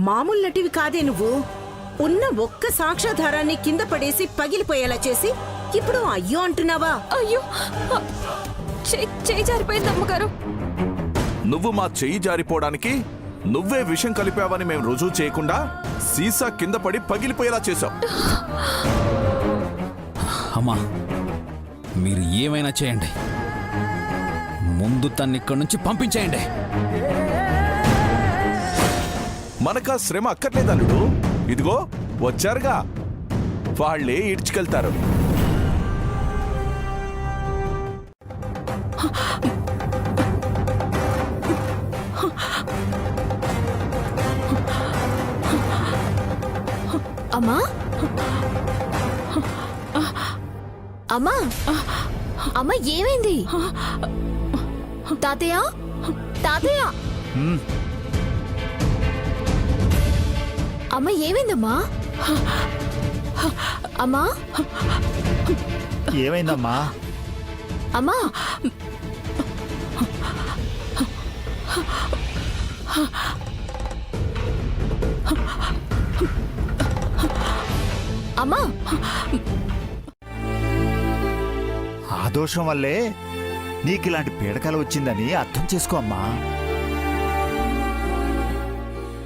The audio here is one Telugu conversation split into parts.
మామూలు నటివి కాదే నువ్వు. ఉన్న ఒక్క సాక్ష్యాధారాన్ని కింద పడేసి పగిలిపోయేలా చేసి ఇప్పుడు అయ్యో అంటున్నావా? అయ్యో, చెయ్యి జారిపోయింది అమ్మగారు. నువ్వు మా చెయ్యి జారిపోవడానికి నువ్వే విషం కలిపావని మేము రుజువు చేయకుండా సీసా కింద పడి పగిలిపోయేలా చేశావు. అమ్మా, మీరు ఏమైనా చేయండి, ముందు తన్ని ఇక్కడి నుంచి పంపించేయండి. మనకా శ్రమ అక్కర్లేదు అల్లుడు. ఇదిగో వచ్చారుగా, వాళ్ళే ఇడ్చుకెళ్తారు. అమ్మా, అమ్మా, అమ్మా ఏమైంది? తాతయ్య, తాతయ్య, అమ్మ ఏమైందమ్మా? అమ్మా, ఏమైందమ్మా? అమ్మా, అమ్మా, ఆ దోషం వల్లే నీకు ఇలాంటి పీడకల వచ్చిందని అర్థం చేసుకో అమ్మా.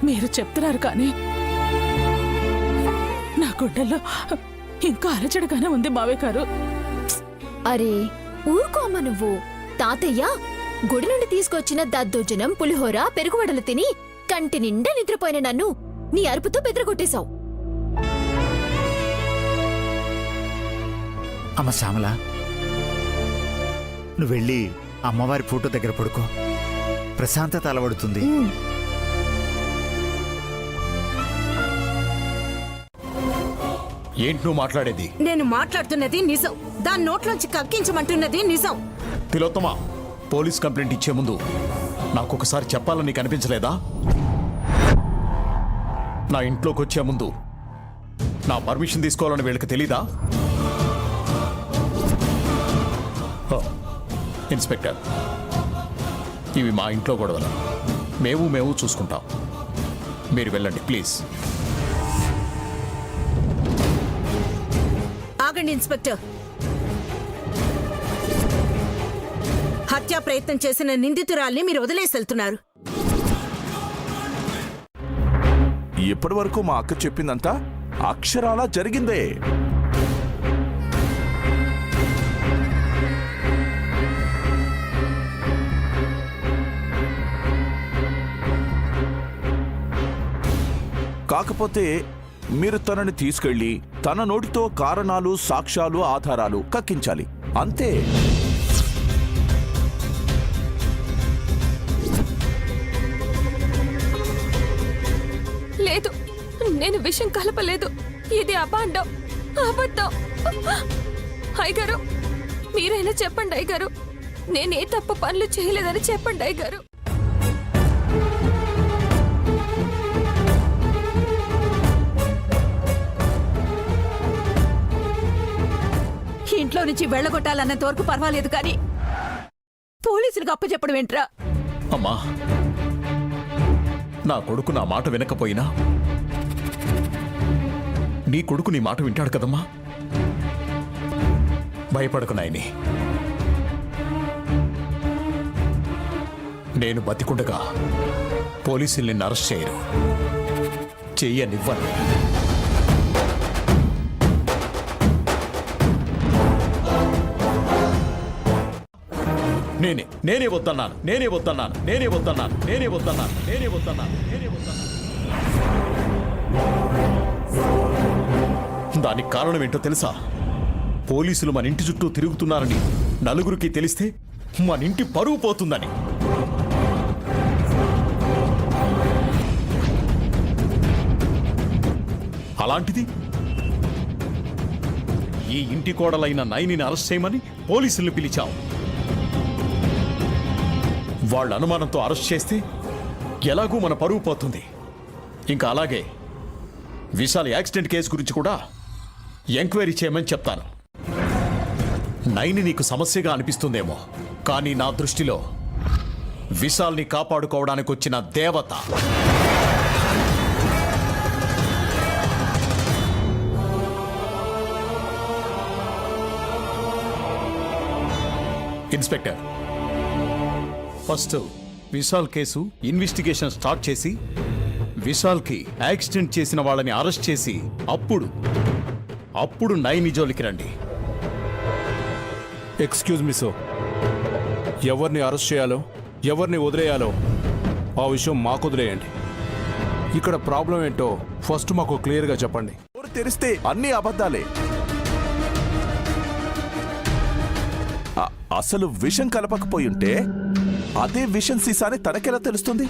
మీరు చెప్తున్నారు కానీ నా గుండెల్లో ఇంకా అరచడగానే ఉంది మావయ్య గారు. అరే ఊరుకో అమ్మ నువ్వు. తాతయ్య గుడి నుండి తీసుకొచ్చిన దద్దోజనం, పులిహోర, పెరుగువడలు తిని కంటి నిండా నిద్రపోయిన నన్ను నీ అరుపుతో బెదరగొట్టేశావు. అమ్మ శ్యామల, నువ్వు వెళ్ళి అమ్మవారి ఫోటో దగ్గర పడుకో, ప్రశాంతత అలవడుతుంది. ఏంటి నువ్వు మాట్లాడేది? నేను మాట్లాడుతున్నది నిజం. దాని నోట్లోంచి కక్కించమంటున్నది నిజం. తిలోత్తమ, పోలీస్ కంప్లైంట్ ఇచ్చే ముందు నాకు ఒకసారి చెప్పాలని నీకు అనిపించలేదా? నా ఇంట్లోకి వచ్చే ముందు నా పర్మిషన్ తీసుకోవాలని వీళ్ళకి తెలీదా? ఇన్స్పెక్టర్, ఇవి మా ఇంట్లో గొడవలు. మేము చూసుకుంటాం. మీరు వెళ్ళండి ప్లీజ్. ఆగండి ఇన్స్పెక్టర్. హత్యా ప్రయత్నం చేసిన నిందితురాల్ని మీరు వదిలేసి వెళ్తున్నారు. ఇప్పటి వరకు మా అక్క చెప్పిందంతా అక్షరాలా జరిగిందే. కాకపోతే మీరు తనని తీసుకెళ్లి తన నోటితో కారణాలు, సాక్ష్యాలు, ఆధారాలు కక్కించాలి, అంతే. లేదు, నేను విషం కలపలేదు. ఇది అబాండం, అబద్ధం. అయ్యగారు, మీరైనా చెప్పండి అయ్యగారు. నేనే తప్పు పనులు చేయలేదని చెప్పండి అయ్యగారు. ఇంట్లో నుంచి వెళ్ళగొట్టాలన్నంత వరకు పర్వాలేదు కానీ పోలీసులకు అప్పచెప్పడం ఏంట్రా? అమ్మా, నా కొడుకు నా మాట వినకపోయినా నీ కొడుకు నీ మాట వింటాడు కదమ్మా. భయపడకు నాయని. నేను బతికుండగా పోలీసులు నిన్ను అరెస్ట్ చేయరు, చెయ్యనివ్వను. నేనే వద్దన్నాను. దానికి కారణం ఏంటో తెలుసా? పోలీసులు మన ఇంటి చుట్టూ తిరుగుతున్నారని నలుగురికి తెలిస్తే మన ఇంటి పరువు పోతుందని. అలాంటిది ఈ ఇంటి కోడలైన నైనిని అరెస్ట్ చేయమని పోలీసుల్ని పిలిచావు. వాళ్ళ అనుమానంతో అరెస్ట్ చేస్తే ఎలాగూ మన పరువు పోతుంది. ఇంకా అలాగే విశాల్ యాక్సిడెంట్ కేసు గురించి కూడా ఎంక్వైరీ చేయమని చెప్తాను. నైని నీకు సమస్యగా అనిపిస్తుందేమో, కానీ నా దృష్టిలో విశాల్ని కాపాడుకోవడానికి వచ్చిన దేవత. Inspector, first Vishal case investigation start చేసి విశాల్కి యాక్సిడెంట్ చేసిన వాళ్ళని అరెస్ట్ చేసి అప్పుడు నైని జోలికి రండి. ఎక్స్క్యూజ్ మీ సో, ఎవరిని అరెస్ట్ చేయాలో ఎవరిని వదిలేయాలో ఆ విషయం మాకు వదిలేయండి. ఇక్కడ ప్రాబ్లం ఏంటో ఫస్ట్ మాకు క్లియర్గా చెప్పండి. నోరు తెరిస్తే అన్ని అబద్ధాలే. అసలు విషం కలపకపోయుంటే అదే విషం సీసాని తనకెలా తెలుస్తుంది?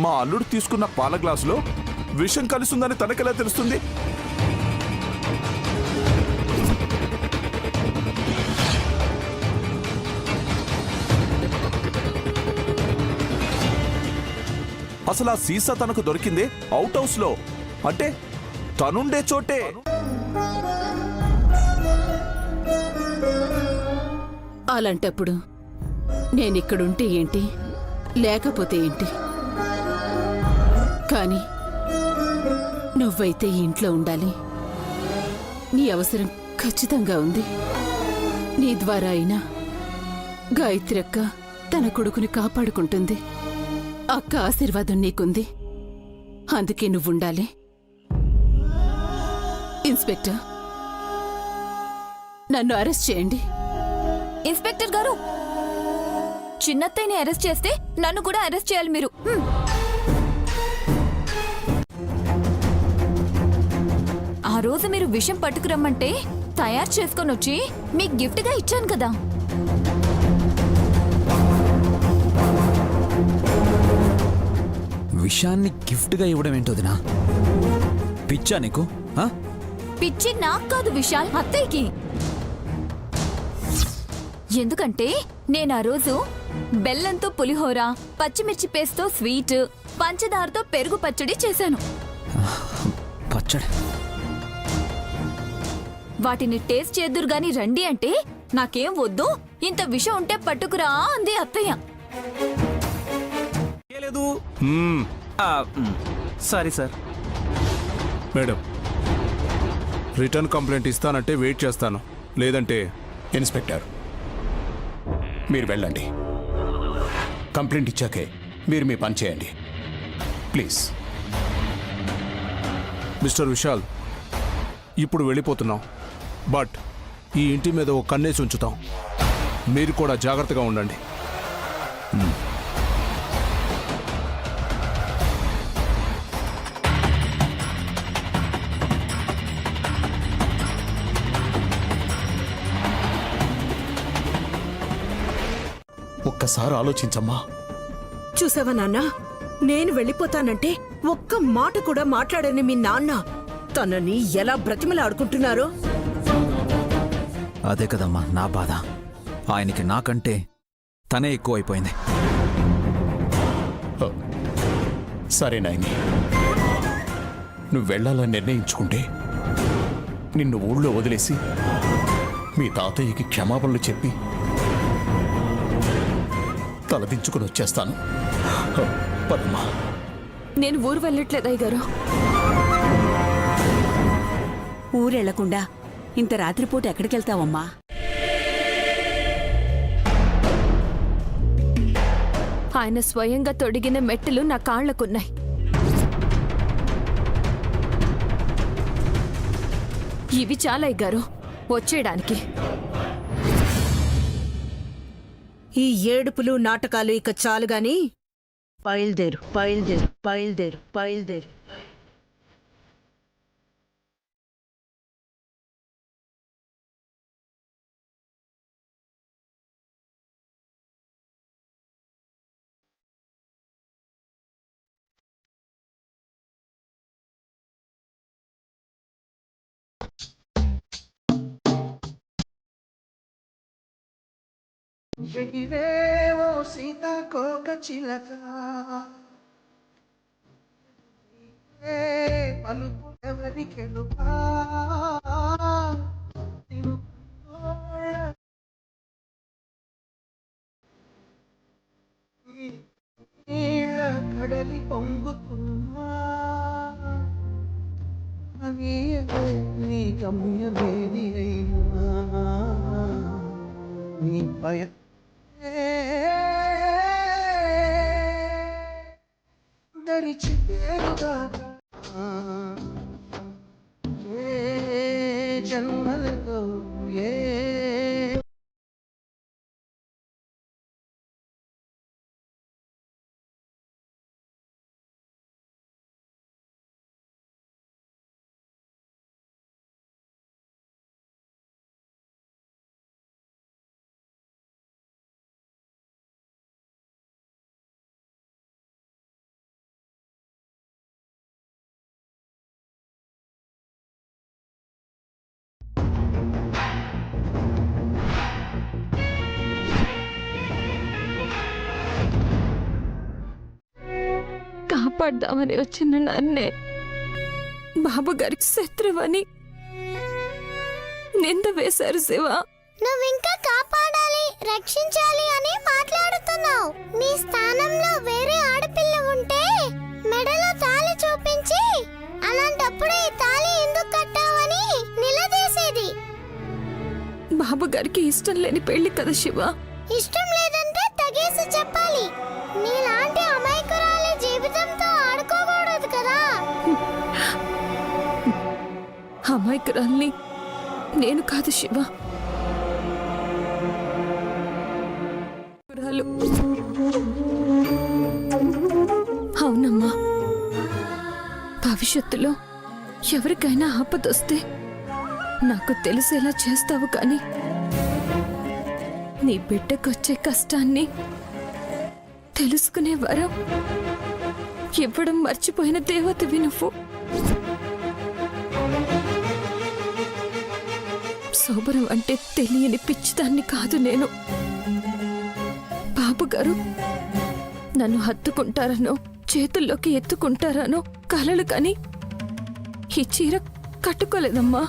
మా అల్లుడు తీసుకున్న పాల గ్లాసులో విషం కలుస్తుందని తనకెలా తెలుస్తుంది? అసలు ఆ సీసా తనకు దొరికిందే అవుట్ హౌస్ లో, అంటే తనుండే చోటే. అలాంటప్పుడు నేనిక్కడుంటే ఏంటి, లేకపోతే ఏంటి? కానీ నువ్వైతే ఈ ఇంట్లో ఉండాలి. నీ అవసరం ఖచ్చితంగా ఉంది. నీ ద్వారా అయినా గాయత్రి అక్క తన కొడుకుని కాపాడుకుంటుంది. అక్క ఆశీర్వాదం నీకుంది, అందుకే నువ్వుండాలి. ఇన్స్పెక్టర్, నన్ను అరెస్ట్ చేయండి. ఇన్స్పెక్టర్ గారు, చిన్నత్తయ్యని అరెస్ట్ చేస్తే నన్ను కూడా అరెస్ట్ చేయాలి మీరు. ఆ రోజు మీరు విషం పట్టుకురమ్మంటే తయారు చేసుకొని వచ్చి మీకు గిఫ్ట్గా ఇచ్చాను కదా. విషయాన్ని గిఫ్ట్గా ఇవ్వడం ఏంటోదినా? పిచ్చా నీకు? ఆ? పిచ్చి నాకు కాదు విశాల్, అత్తయ్యకి. ఎందుకంటే నేను ఆ రోజు బెల్లంతో పులిహోర, పచ్చిమిర్చి పేస్ట్తో స్వీట్, పంచదారతో పెరుగు పచ్చడి చేశాను. పచ్చడి వాటిని టేస్ట్ చేద్దురు గాని రండి అంటే నాకేం వద్దు, ఇంత విషం ఉంటే పట్టుకురా అంది అత్తయ్య. Sorry sir. Madam, return complaint ఇస్తానంటే వెయిట్ చేస్తాను, లేదంటే. ఇన్స్పెక్టర్, మీరు వెళ్ళండి. కంప్లైంట్ ఇచ్చాకే మీరు మీ పని చేయండి ప్లీజ్. మిస్టర్ విశాల్, ఇప్పుడు వెళ్ళిపోతున్నాం, బట్ ఈ ఇంటి మీద ఒక కన్నేసి ఉంచుతాం. మీరు కూడా జాగ్రత్తగా ఉండండి. ఒక్కసారి ఆలోచించమ్మా. చూసావా నాన్న, నేను వెళ్ళిపోతానంటే ఒక్క మాట కూడా మాట్లాడని మీ నాన్న తనని ఎలా బ్రతిమలాడుకుంటున్నారో. అదే కదమ్మా నా బాధ. ఆయనకి నాకంటే తనే ఎక్కువైపోయింది. సరే నాయని, నువ్వు వెళ్ళాలని నిర్ణయించుకుంటే నిన్ను ఊళ్ళో వదిలేసి మీ తాతయ్యకి క్షమాపణలు చెప్పి తలదించుకుని వచ్చేస్తాను. పదమ్మా. నేను ఊరు వెళ్ళట్లేదు అయ్యగారు. ఊరెళ్లకుండా ఇంత రాత్రిపూట ఎక్కడికెళ్తావమ్మా? ఆయన స్వయంగా తొడిగిన మెట్టెలు నా కాళ్లకున్నాయి. ఇవి చాలా అయ్యగారు వచ్చేయడానికి. ఈ ఏడుపులు నాటకాలు ఇక చాలు గాని బయలుదేరు, బయలుదేరు, బయలుదేరు, బయలుదేరు. ఎగిరేవో సీతాకోక చిలక, పలుకు ఎవరికెలుపా కడలి పొంగుతున్నా అవి నీ గమ్యమేది అయినా నీ భయ దరిచి పేరుదాకా ఏ జన్మలలో ఏ కాపాడ్దామని వచ్చిన నన్నే బాబు గారికి శత్రువని నింద వేశారు శివ. నువ్వింకా కాపాడాలి రక్షించాలి అని మాట్లాడుతున్నావు. నీ స్థానంలో వేరే ఆడపిల్ల ఉంటే మెడలో తాళి చూపించి అలాంటప్పుడు ఈ తాళి ఎందుకు కట్టావని నిలదీసేది. బాబు గారికి ఇష్టం లేని పెళ్లి కదా శివ. ఇష్టం లేదంటే తగేసి చెప్పాలి. నీలాంటి అమాయకురాలి జీవితంతో ఆడుకోకూడదు కదా. అమాయకురాల్ని నేను కాదు శివ. అవునమ్మా, భవిష్యత్తులో ఎవరికైనా ఆపదొస్తే నాకు తెలిసేలా చేస్తావు కానీ నీ బిడ్డకొచ్చే కష్టాన్ని తెలుసుకునే వరం ఇవ్వడం మర్చిపోయిన దేవతవి నువ్వు. శోభనం అంటే తెలియని పిచ్చిదాన్ని కాదు నేను. బాబుగారు నన్ను హత్తుకుంటారనో చేతుల్లోకి ఎత్తుకుంటారనో కలలు కాని ఈ చీర కట్టుకోలేదమ్మా.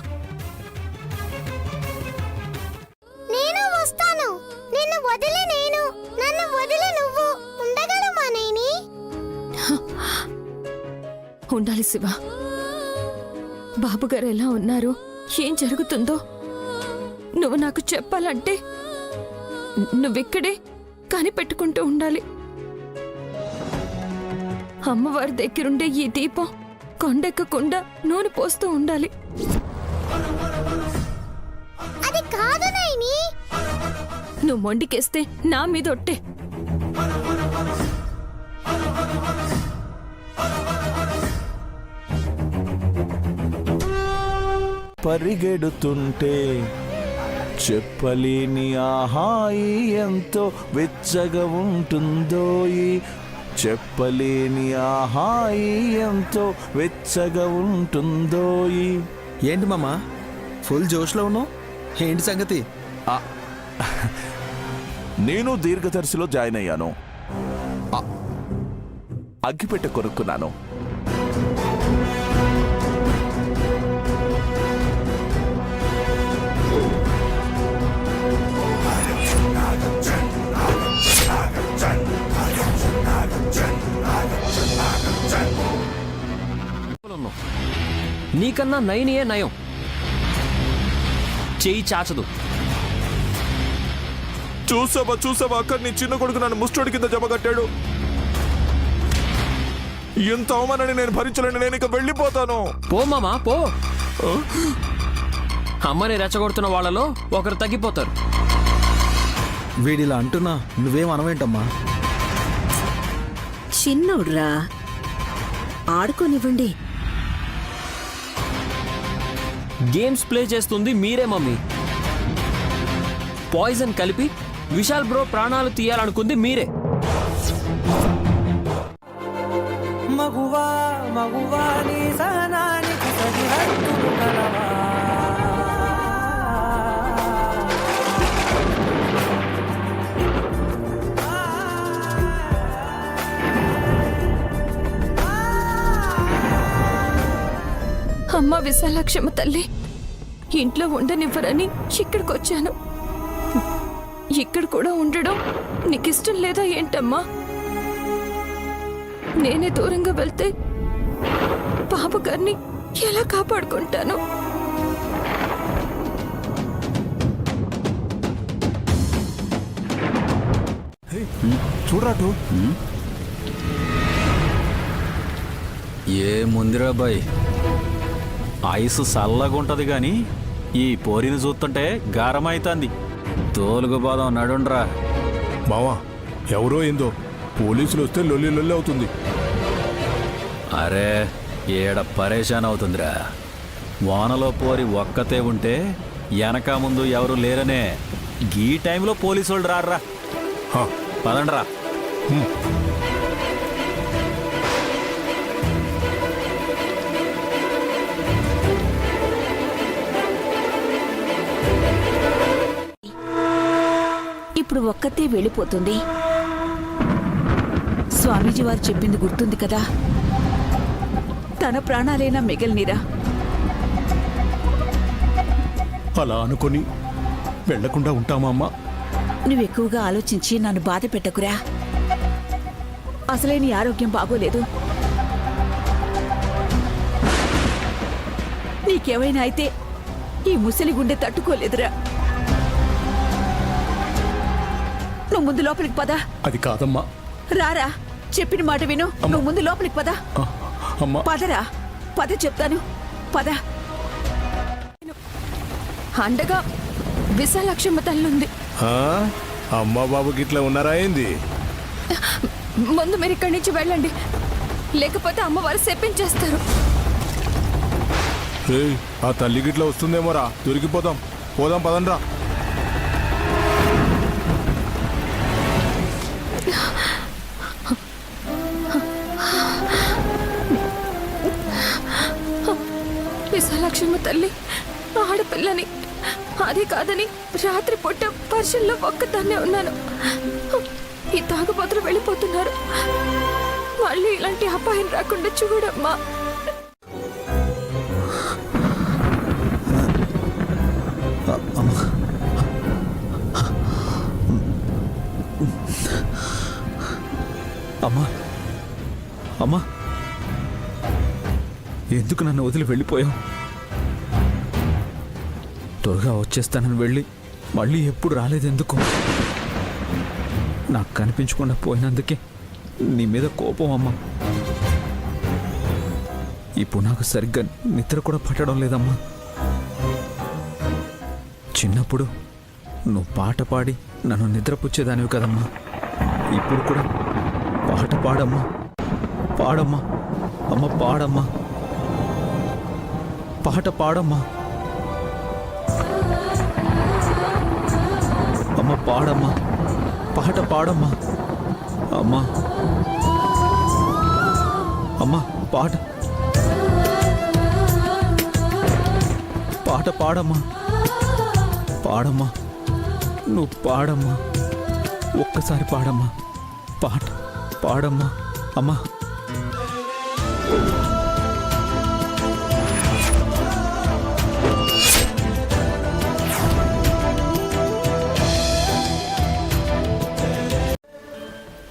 నేను వస్తాను. నిన్ను వదిలి నేను, నన్ను వదిలి నువ్వు ఉండగలమా నేని? ఉండాలి శివ. బాబుగారు ఎలా ఉన్నారు, ఏం జరుగుతుందో నువ్వు నాకు చెప్పాలంటే నువ్విక్కడే కనిపెట్టుకుంటూ ఉండాలి. అమ్మవారి దగ్గరుండే ఈ దీపం కొండెక్కకుండా నూనె పోస్తూ ఉండాలి. అది కాదు నైని. నువ్వు మొండికేస్తే నా మీద ఒట్టే. పరిగెడుతుంటే చెప్పలేని ఆహాయి ఎంతో వెచ్చగా ఉంటుందోయి, చెప్పలేని ఆహాయి ఎంతో వెచ్చగా ఉంటుందోయి. ఏంటి మామా ఫుల్ జోష్లో ఉన్నావు? ఏంటి సంగతి? నేను దీర్ఘదర్శిలో జాయిన్ అయ్యాను. అగ్గిపెట్టె కొనుక్కున్నాను. నీకన్నా నయనియే నయం. చెయ్యి చాచదు. చూసావా అక్కడ నీ చిన్న కొడుకు నన్ను ముస్టోడి కింద జమ కట్టాడు. ఎంత అవమానాన్ని నేను భరించలేను. నేను ఇక వెళ్ళిపోతాను. పో మామా పో. అమ్మని రెచ్చగొడుతున్న వాళ్ళలో ఒకరు తగ్గిపోతారు. వీడిలా అంటున్నా నువ్వేం అనవేంటమ్మా? చిన్నోడ్రా, ఆడుకోనివ్వండి. గేమ్స్ ప్లే చేస్తుంది మీరే మమ్మీ. పాయిజన్ కలిపి విశాల్ బ్రో ప్రాణాలు తీయాలనుకుంది మీరే. మగువా మగువా నీ సహనానికి సరిహద్దులు కలవా. అమ్మ విశాలాక్షమ్మ తల్లి, ఇంట్లో ఉండనివ్వరని ఇక్కడికొచ్చాను. ఇక్కడ కూడా ఉండడం నీకిష్టం లేదా ఏంటమ్మా? నేనే దూరంగా వెళ్తే బాబు గారిని ఎలా కాపాడుకుంటాను? చూడరాటు ఏ ముందిరా బాయ్, ఐసు చల్లగుంటది గాని ఈ పోరిని చూస్తుంటే గారమైతాంది. తోలుగుపోదాం నడుండ్రా. మావా ఎవరో ఏందో పోలీసులు వస్తే లొల్లి లొల్లి అవుతుంది. అరే ఏడ పరేషాన్ అవుతుందిరా. వానలో పోరి ఒక్కతే ఉంటే వెనక ముందు ఎవరు లేరనే. గీ టైంలో పోలీసులు రారా. హా, పదండ్రా. ఇప్పుడు ఒక్కతే వెళ్ళిపోతుంది. స్వామీజీ వారు చెప్పింది గుర్తుంది కదా, తన ప్రాణాలైనా మిగలనిరా. అలా అనుకొని వెళ్లకుండా ఉంటామా అమ్మా? నువ్వెక్కువగా ఆలోచించి నన్ను బాధ పెట్టకురా. అసలే నీ ఆరోగ్యం బాగోలేదు. నీకేమైనా అయితే ఈ ముసలి గుండె తట్టుకోలేదురా. నువ్వు ముందు లోపలికి పదా. అది కాదమ్మా. రారా, చెప్పిన మాట విను. నువ్వు ముందు లోపలికి పదా. అమ్మా పదరా, పద చెప్తాను, పద. అండగా విశాలక్షమ్మ తల్లుంది. ఆ, అమ్మ బాబు గిట్లా ఉన్నారా ఏంది? ముందు మీరు ఇక్కడి నుంచి వెళ్ళండి, లేకపోతే అమ్మవారు చెప్పించేస్తారు. రేయ్, ఆ తల్లి గిట్లా వస్తుందేమోరా, దొరికిపోదాం. పోదాం పదండ్రా. విశాలక్షమ్మ తల్లి ఆడపిల్లని, అది కాదని రాత్రి పూట వర్షంలో ఒక్కదాన్నే ఉన్నాను. ఈ తాగుబోతులు వెళ్ళిపోతున్నారు. మళ్ళీ ఇలాంటి అపాయం రాకుండా చూడమ్మా. అమ్మా, అమ్మా, ఎందుకు నన్ను వదిలి వెళ్ళిపోయావు? త్వరగా వచ్చేస్తానని వెళ్ళి మళ్ళీ ఎప్పుడు రాలేదెందుకు? నాకు కనిపించకుండా పోయినందుకే నీ మీద కోపం అమ్మా. ఇప్పుడు నాకు సరిగ్గా నిద్ర కూడా పట్టడం లేదమ్మా. చిన్నప్పుడు నువ్వు పాట పాడి నన్ను నిద్రపుచ్చేదానివి కదమ్మా. ఇప్పుడు కూడా పాట పాడమ్మా, పాడమ్మా, అమ్మ పాడమ్మా, పాట పాడమ్మా, అమ్మ పాడమ్మా, పాట పాడమ్మా, అమ్మా, అమ్మా పాట, పాట పాడమ్మా, పాడమ్మా, నువ్వు పాడమ్మా, ఒక్కసారి పాడమ్మా, పాట పాడమ్మా, అమ్మా.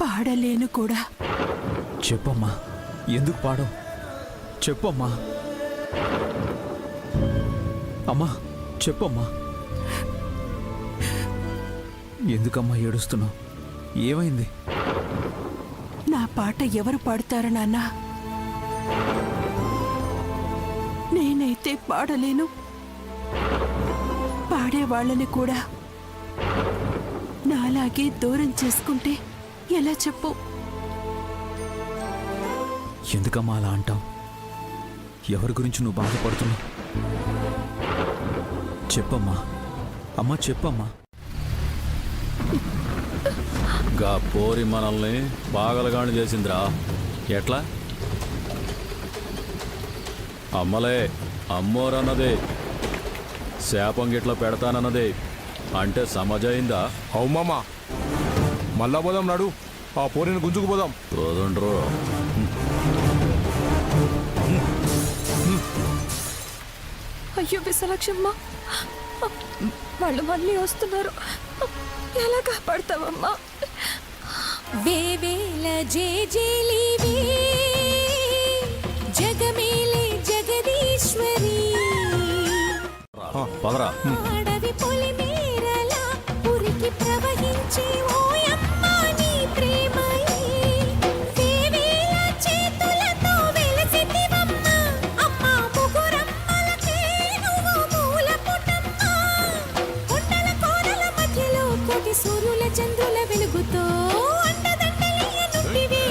పాడలేను కూడా. చెప్పమ్మా, ఎందుకు పాడవు? చెప్పమ్మా, అమ్మా చెప్పమ్మా. ఎందుకమ్మా ఏడుస్తున్నావు? ఏమైంది? నా పాట ఎవరు పాడుతారు నాన్న? నేనైతే పాడలేను. పాడేవాళ్ళని కూడా నాలాగే దూరం చేసుకుంటే ఎలా చెప్పు? ఎందుకమ్మా అలా అంటావు? ఎవరి గురించి నువ్వు బాధపడుతున్నావు? చెప్పమ్మా, అమ్మా చెప్పమ్మా. గా పోరి మనల్ని పాగలగాని చేసిందిరా. ఎట్లా? అమ్మలే అమ్మోరన్నదే, శాపం గిట్లా పెడతానన్నదే. అంటే సమజైందా? అవు మామా, మళ్ళా పోదాం నాడు. ఆ పోరిని గుంజుకుపోదాం. పోదుండ్రు. అయ్యో విశాలక్షమ్మ, వాళ్ళు మళ్ళీ వస్తున్నారు. ఎలా కాపాడతావమ్మా? వేవేల జేజేలి పదరా. అడవి పొలిమేరలా ఉరికి ప్రవహించే ఓయమ్మ నీ ప్రేమయే వేవేల చేతులతో వెలసితివమ్మ అమ్మ ముగురమ్మలకే నువ్వు మూల పుటమ్మ కొండల కోరల మధ్యలో కోటి సూర్యుల చంద్రుల వెలుగుతో అండదండలయ్యనుంటివి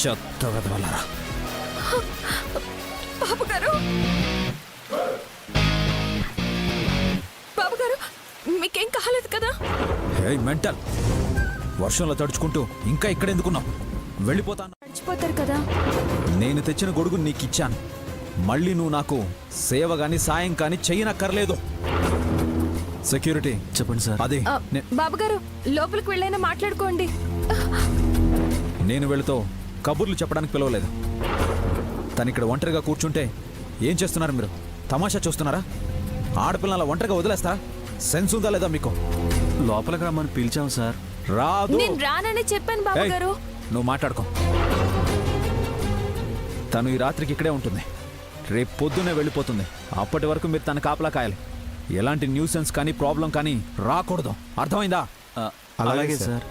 చెత్త వెదవలారా. బాబుగారు బాబుగారు మీకేం కాలేదు కదా? హే మెంటల్, వర్షంలో తడుచుకుంటూ ఇంకా ఇక్కడ ఎందుకున్నావు? వెళ్ళిపోతాను. మర్చిపోతారు కదా. నేను తెచ్చిన గొడుగు నీకిచ్చాను. మళ్ళీ నువ్వు నాకు సేవ గాని సాయం కానీ చెయ్యనక్కర్లేదు. సెక్యూరిటీ చెప్పండి సార్. అదే బాబుగారు లోపలికి వెళ్ళైనా మాట్లాడుకోండి. నేను వెళుతూ కబుర్లు చెప్పడానికి పిలవలేదు. తను ఇక్కడ ఒంటరిగా కూర్చుంటే ఏం చేస్తున్నారు మీరు? తమాషా చూస్తున్నారా? ఆడపిల్లల ఒంటరిగా వదిలేస్తారా? సెన్స్ ఉందా లేదా మీకు? లోపలికి రమ్మని పిలిచాం సార్. రాదు. నేను రానని చెప్పాను బాబుగారు. నువ్వు మాట్లాడుకో. తను ఈ రాత్రికి ఇక్కడే ఉంటుంది. రేపు పొద్దున్నే వెళ్ళిపోతుంది. అప్పటి వరకు మీరు తన కాపలా కాయాలి. ఎలాంటి న్యూసెన్స్ కానీ ప్రాబ్లం కానీ రాకూడదు. అర్థమైందా? అలాగే సార్.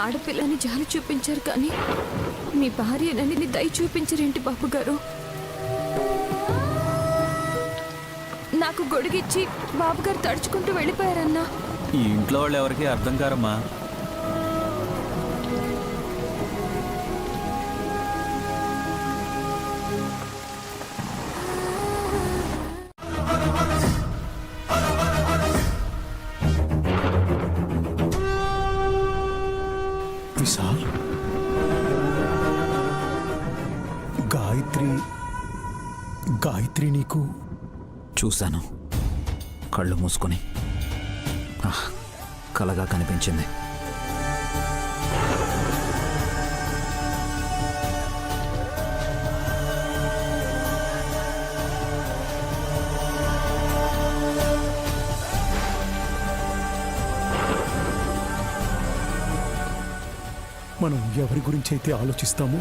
ఆడపిల్లని జాలి చూపించారు కానీ మీ భార్యనని దయ చూపించరేంటి బాబుగారు? నాకు గొడుగిచ్చి బాబుగారు తడుచుకుంటూ వెళ్ళిపోయారన్నా. ఈ ఇంట్లో వాళ్ళు ఎవరికి అర్థం కారమ్మా. విశాల్, గాయత్రి నీకు చూశాను. కళ్ళు మూసుకొని కలగా కనిపించింది. మనం ఎవరి గురించి అయితే ఆలోచిస్తామో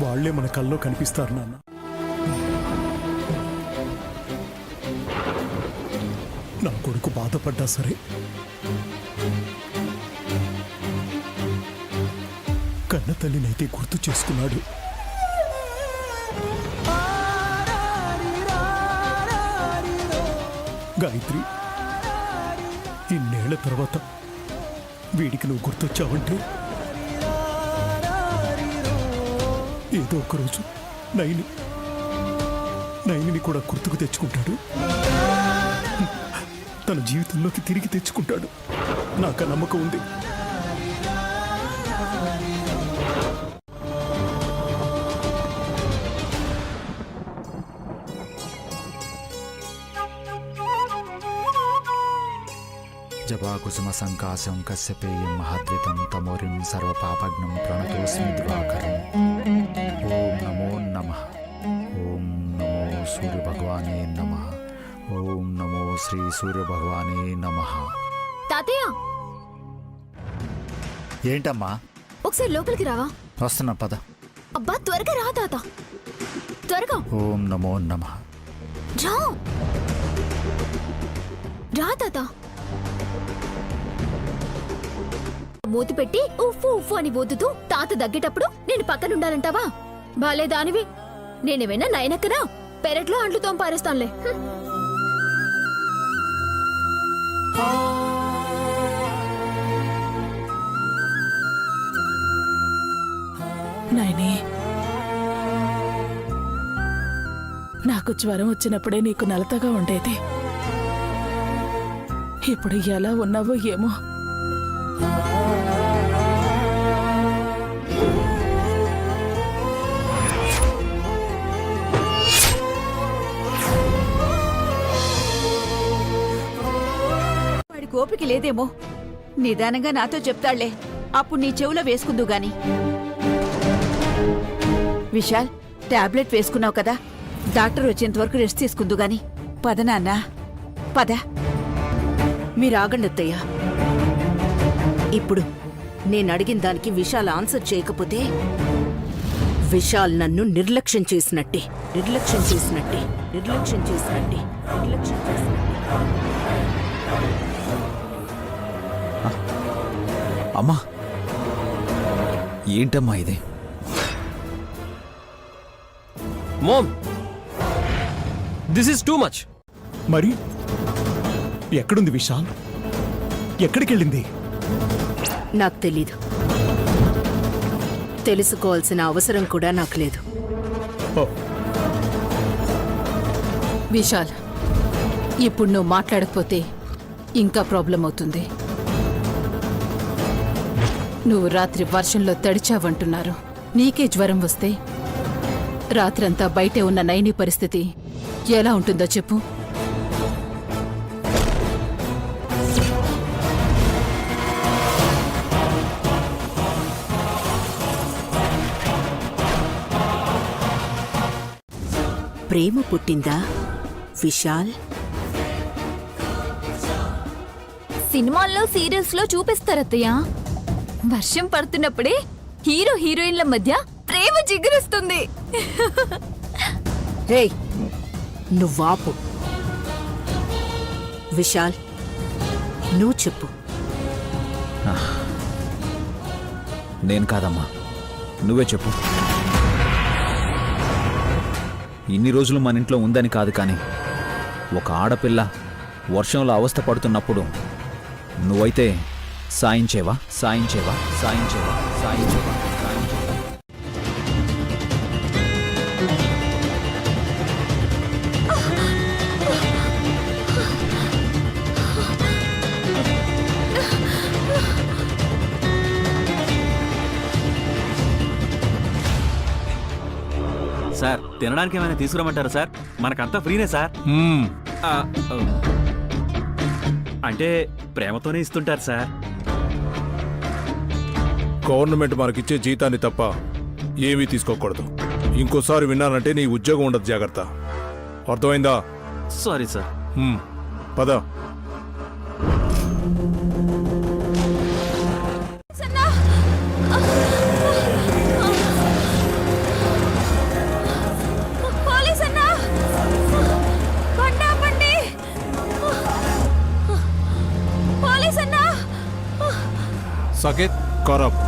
వాళ్లే మన కల్లో కనిపిస్తారు నాన్న. నా కొడుకు బాధపడ్డా సరే, కన్న తల్లినైతే గుర్తు చేసుకున్నాడు. గాయత్రి, ఇన్నేళ్ల తర్వాత వీడికి నువ్వు గుర్తొచ్చావంటే ఏదో ఒకరోజు నైనిని కూడా గుర్తుకు తెచ్చుకుంటాడు. తన జీవితంలోకి తిరిగి తెచ్చుకుంటాడు. నాకు నమ్మకం ఉంది. జపాకుసుమ సంకాశం కశ్యపేయం మహాద్వితం తమోరిం సర్వపాపజ్ఞం ప్రణతోస్మి దివాకరం. ఓం నమో నమః. ఓం నమో సూర్య భగవానే నమః. ఓం నమో శ్రీ సూర్య భగవానే నమః. తాతయ్య, ఏంటమ్మా? ఒకసారి లోపలికి రావా? వస్తున్నా, పద. అబ్బా త్వరగా రా తాత, త్వరగా. ఓం నమో నమః. రా రా తాత. మూతి పెట్టి ఉఫ్ఫు ఉఫ్ఫు అని బోతుతూ తాత దగ్గేటప్పుడు నేను పక్కనుండాలంటావా? బాలేదానివి. నేనేమైనా నయనక్కనా పెరట్లో అంట్లు తోంపారేస్తానులే. నాయనే, నాకు జ్వరం వచ్చినప్పుడే నీకు నలతగా ఉండేది. ఇప్పుడు ఎలా ఉన్నావో ఏమో. వాడి కోపిక లేదేమో, నిదానంగా నాతో చెప్తాళ్లే, అప్పుడు నీ చెవులో వేసుకుందు గాని. విశాల్, టాబ్లెట్ వేసుకున్నావు కదా, డాక్టర్ వచ్చేంత వరకు రెస్ట్ తీసుకుందు గాని. పద నాన్నా, పద. మీరు ఆగండి అత్తయ్య. ఇప్పుడు నేను అడిగిన దానికి విశాల్ ఆన్సర్ చేయకపోతే విశాల్ నన్ను నిర్లక్ష్యం చేసినట్టే, నిర్లక్ష్యం చేసినట్టే, నిర్లక్ష్యం చేసినట్టే, నిర్లక్ష్యం చేసినట్టే. అమ్మా, ఏంటమ్మా ఇది? Mom, this is too much. మరి ఎక్కడుంది విశాల్? ఎక్కడికెళ్ళింది? నాకు తెలీదు. తెలుసుకోవాల్సిన అవసరం కూడా నాకు లేదు. విశాల్, ఇప్పుడు నువ్వు మాట్లాడకపోతే ఇంకా ప్రాబ్లం అవుతుంది. నువ్వు రాత్రి వర్షంలో తడిచావంటున్నారు. నీకే జ్వరం వస్తే రాత్రంతా బయటే ఉన్న నయని పరిస్థితి ఎలా ఉంటుందో చెప్పు. ప్రేమ పుట్టిందా విశాల్? సినిమాల్లో సీరియల్స్ లో చూపిస్తారత్తయ్య, వర్షం పడుతున్నప్పుడే హీరో హీరోయిన్ల మధ్య ప్రేమ జిగురుస్తుంది. రేయ్, నువ్వాపు. విశాల్, నువ్వు చెప్పు. నేను కాదమ్మా, నువ్వే చెప్పు. ఇన్ని రోజులు మన ఇంట్లో ఉందని కాదు, కానీ ఒక ఆడపిల్ల వర్షంలో అవస్థ పడుతున్నప్పుడు నువ్వైతే సాయించేవా? సాయించేవా? సాయించేవా? సాయించేవా? సాయించేవా? సార్, తినడానికి ఏమైనా తీసుకురమ్మంటారా సార్? మనకంతా ఫ్రీనే సార్. అంటే ప్రేమతోనే ఇస్తుంటారు సార్. గవర్నమెంట్ మనకిచ్చే జీతాన్ని తప్ప ఏమీ తీసుకోకూడదు. ఇంకోసారి విన్నానంటే నీ ఉద్యోగం ఉండదు, జాగ్రత్త. అర్థమైందా? Sorry sir. పద. సాకేత్, కరప్.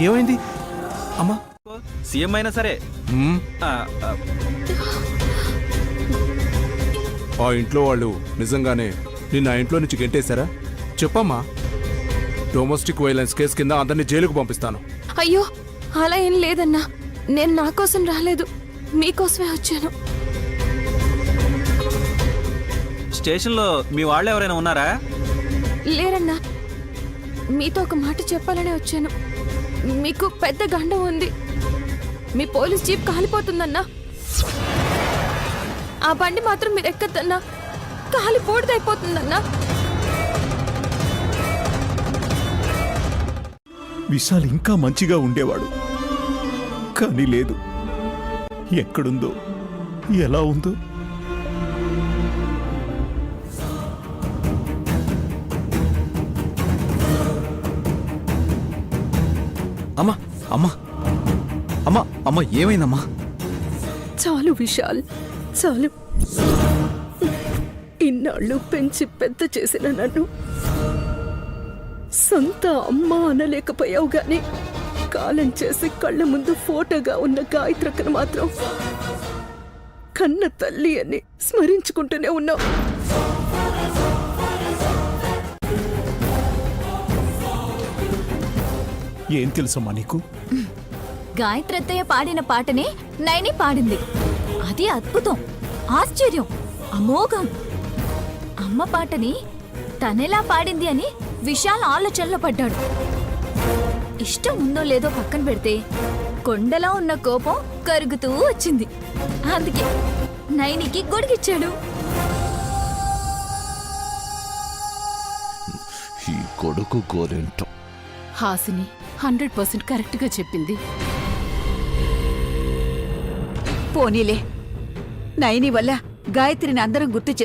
ఏమైంది అమ్మా? సీఎం అయినా సరే ఆ ఇంట్లో వాళ్ళు నిజంగానే నిన్న ఆ ఇంట్లో నుంచి గెంటేశారా? చెప్పమ్మా. డొమెస్టిక్ వైలెన్స్ కేసు కింద అందరినీ జైలుకు పంపిస్తాను. అయ్యో, అలా ఏం లేదన్నా. నేను నా కోసం రాలేదు, మీకోసమే వచ్చాను. స్టేషన్లో మీ వాళ్ళు ఎవరైనా ఉన్నారా? లేరన్నా, మీతో ఒక మాట చెప్పాలనే వచ్చాను. మీకు పెద్ద గండం ఉంది. మీ పోలీస్ జీప్ కాలిపోతుందన్నా. ఆ బండి మాత్రం మీరు ఎక్కద్దన్నా, కాలిపోడిదైపోతుందన్నా. విశాల్ ఇంకా మంచిగా ఉండేవాడు, కానీ లేదు. ఎక్కడుందో, ఎలా ఉందో. అమ్మ ఏమైందమ్మా? చాలు విశాల్, చాలు. ఇన్నాళ్ళు పెంచి పెద్ద చేసిన నన్ను సొంత అమ్మ అనలేకపోయావు గాని కాలం చేసి కళ్ళ ముందు ఫోటోగా ఉన్న గాయత్రక్కను మాత్రం కన్న తల్లి అని స్మరించుకుంటూనే ఉన్నావు. ఏం తెలుసమ్మా నీకు? గాయత్రత్తయ్య పాడిన పాటనే నైని పాడింది. అది అద్భుతం, ఆశ్చర్యం, అమోఘం. అమ్మ పాటని తనెలా పాడింది అని విశాల్ ఆలోచనలో పడ్డాడు. ఇష్టం ఉందో లేదో పక్కన పెడితే కొండలా ఉన్న కోపం కరుగుతూ వచ్చింది. అందుకే నైనికి గొడిగిచ్చాడు. ఈ కొడుకు గోరెంటో. హాసిని 100% కరెక్ట్గా చెప్పింది. పోనీలే, నైని వల్ల గాయత్రిని అందరం గుర్తు